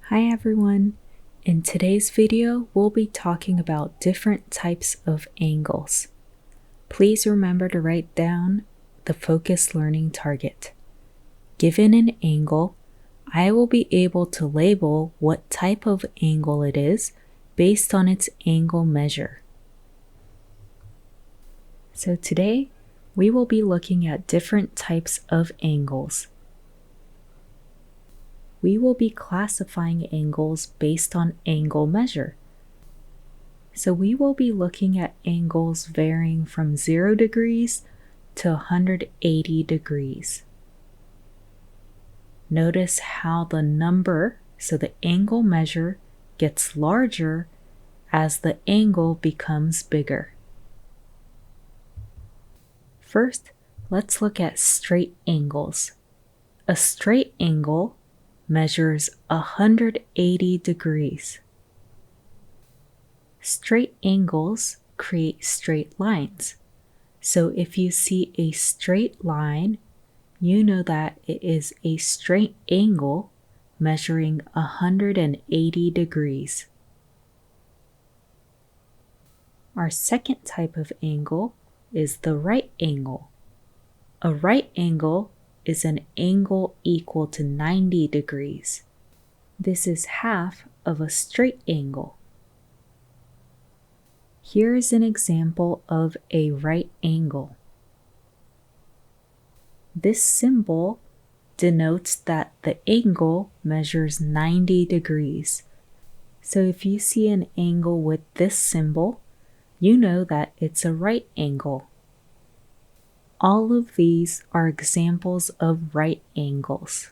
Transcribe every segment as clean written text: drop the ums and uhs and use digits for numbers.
Hi everyone! In today's video, we'll be talking about different types of angles. Please remember to write down the focused learning target. Given an angle, I will be able to label what type of angle it is based on its angle measure. So today, we will be looking at different types of angles. We will be classifying angles based on angle measure. So we will be looking at angles varying from 0 degrees to 180 degrees. Notice how the number, so the angle measure, gets larger as the angle becomes bigger. First, let's look at straight angles. A straight angle measures 180 degrees. Straight angles create straight lines. So if you see a straight line, you know that it is a straight angle measuring 180 degrees. Our second type of angle is the right angle. A right angle is an angle equal to 90 degrees. This is half of a straight angle. Here is an example of a right angle. This symbol denotes that the angle measures 90 degrees. So if you see an angle with this symbol, you know that it's a right angle. All of these are examples of right angles.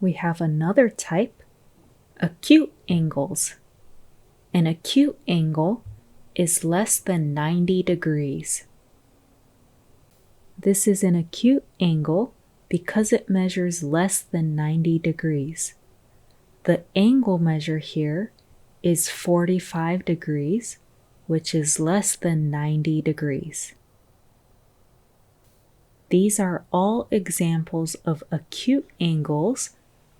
We have another type, acute angles. An acute angle is less than 90 degrees. This is an acute angle because it measures less than 90 degrees. The angle measure here is 45 degrees, which is less than 90 degrees. These are all examples of acute angles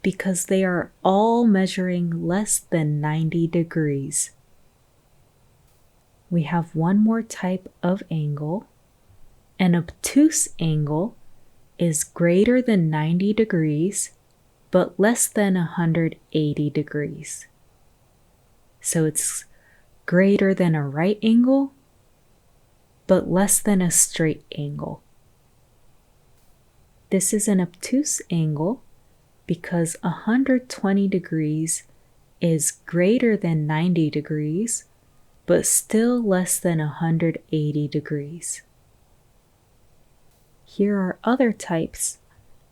because they are all measuring less than 90 degrees. We have one more type of angle. An obtuse angle is greater than 90 degrees, but less than 180 degrees. So it's greater than a right angle, but less than a straight angle. This is an obtuse angle because 120 degrees is greater than 90 degrees, but still less than 180 degrees. Here are other types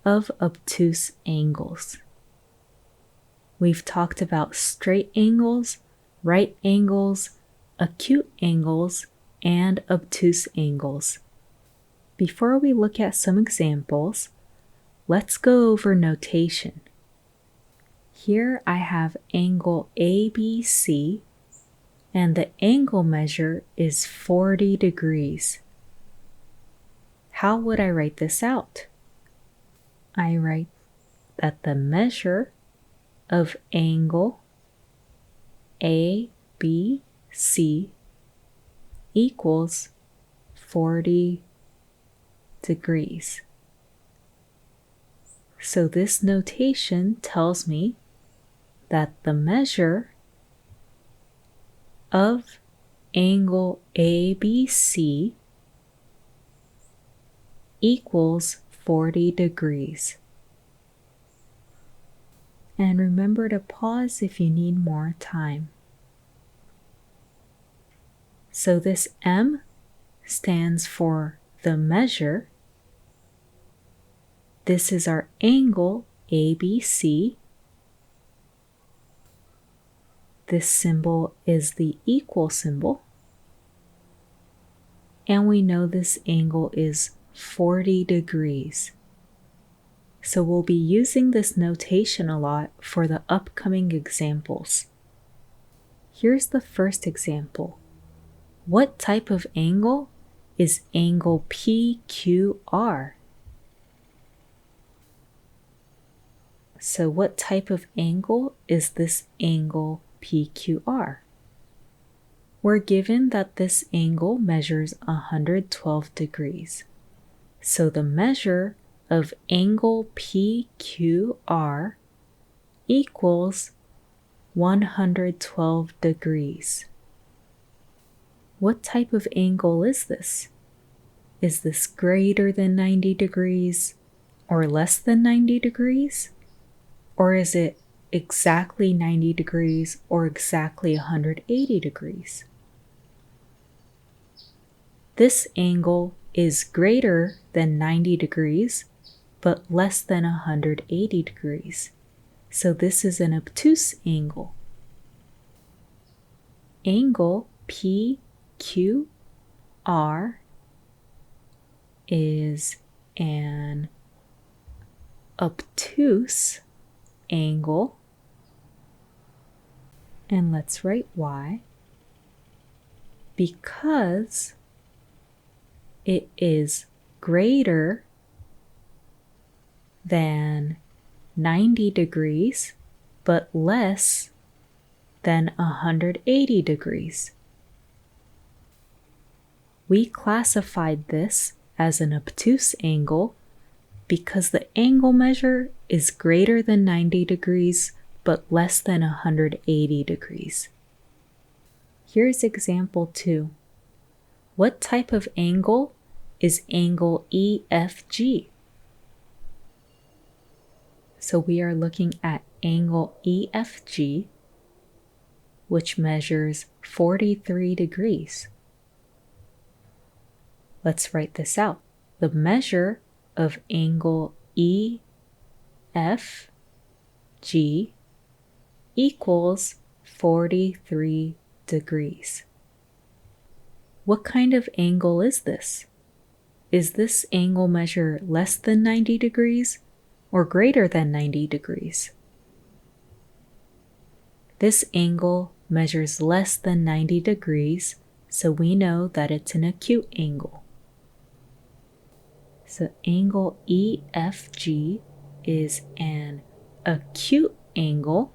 of obtuse angles. We've talked about straight angles, right angles, acute angles, and obtuse angles. Before we look at some examples, let's go over notation. Here I have angle ABC, and the angle measure is 40 degrees. How would I write this out? I write that the measure of angle ABC equals 40 degrees. So this notation tells me that the measure of angle ABC equals 40 degrees. And remember to pause if you need more time. So this M stands for the measure. This is our angle ABC. This symbol is the equal symbol. And we know this angle is 40 degrees. So we'll be using this notation a lot for the upcoming examples. Here's the first example. What type of angle is angle PQR? So what type of angle is this angle PQR? We're given that this angle measures 112 degrees. So the measure of angle PQR equals 112 degrees. What type of angle is this? Is this greater than 90 degrees or less than 90 degrees? Or is it exactly 90 degrees or exactly 180 degrees? This angle is greater than 90 degrees, but less than 180 degrees. So this is an obtuse angle. Angle PQR is an obtuse angle, and let's write why. Because it is greater than 90 degrees, but less than 180 degrees. We classified this as an obtuse angle because the angle measure is greater than 90 degrees, but less than 180 degrees. Here's example 2. What type of angle is angle EFG? So we are looking at angle EFG, which measures 43 degrees. Let's write this out. The measure of angle EFG equals 43 degrees. What kind of angle is this? Is this angle measure less than 90 degrees or greater than 90 degrees? This angle measures less than 90 degrees, so we know that it's an acute angle. So angle EFG is an acute angle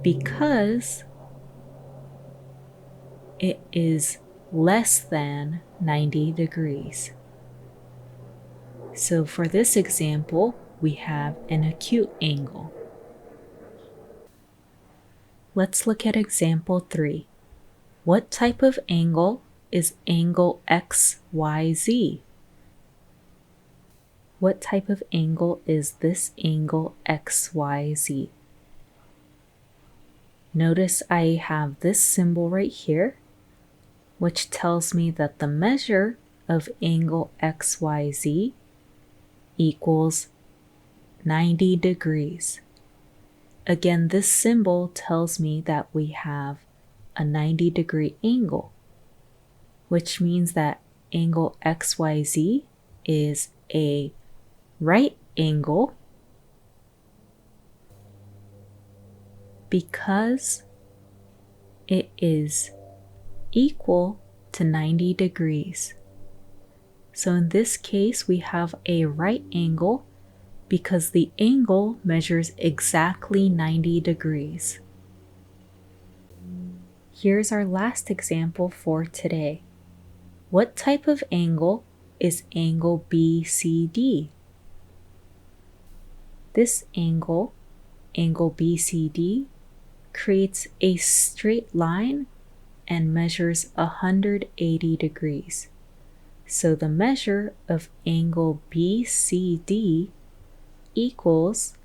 because it is less than 90 degrees. So for this example, we have an acute angle. Let's look at example 3. What type of angle is angle XYZ? What type of angle is this angle XYZ? Notice I have this symbol right here, which tells me that the measure of angle XYZ equals 90 degrees. Again, this symbol tells me that we have a 90-degree angle, which means that angle XYZ is a right angle because it is equal to 90 degrees. So in this case, we have a right angle because the angle measures exactly 90 degrees. Here's our last example for today. What type of angle is angle BCD? This angle, angle BCD, creates a straight line and measures 180 degrees. So the measure of angle BCD equals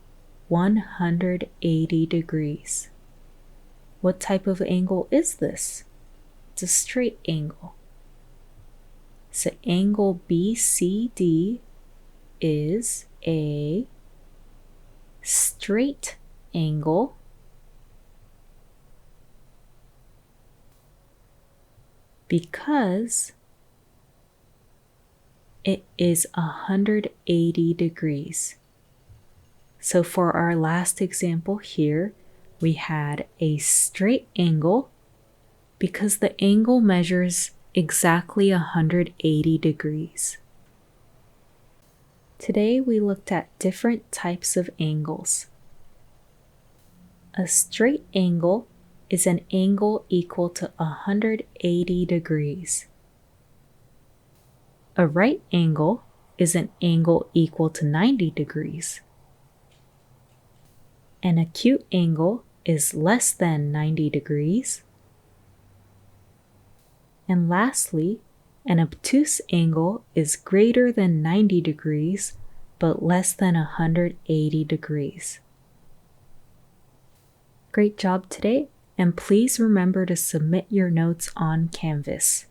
180 degrees. What type of angle is this? It's a straight angle. So angle BCD is a straight angle because it is 180 degrees. So for our last example here, we had a straight angle because the angle measures exactly 180 degrees. Today we looked at different types of angles. A straight angle is an angle equal to 180 degrees. A right angle is an angle equal to 90 degrees. An acute angle is less than 90 degrees. And lastly, an obtuse angle is greater than 90 degrees but less than 180 degrees. Great job today, and please remember to submit your notes on Canvas.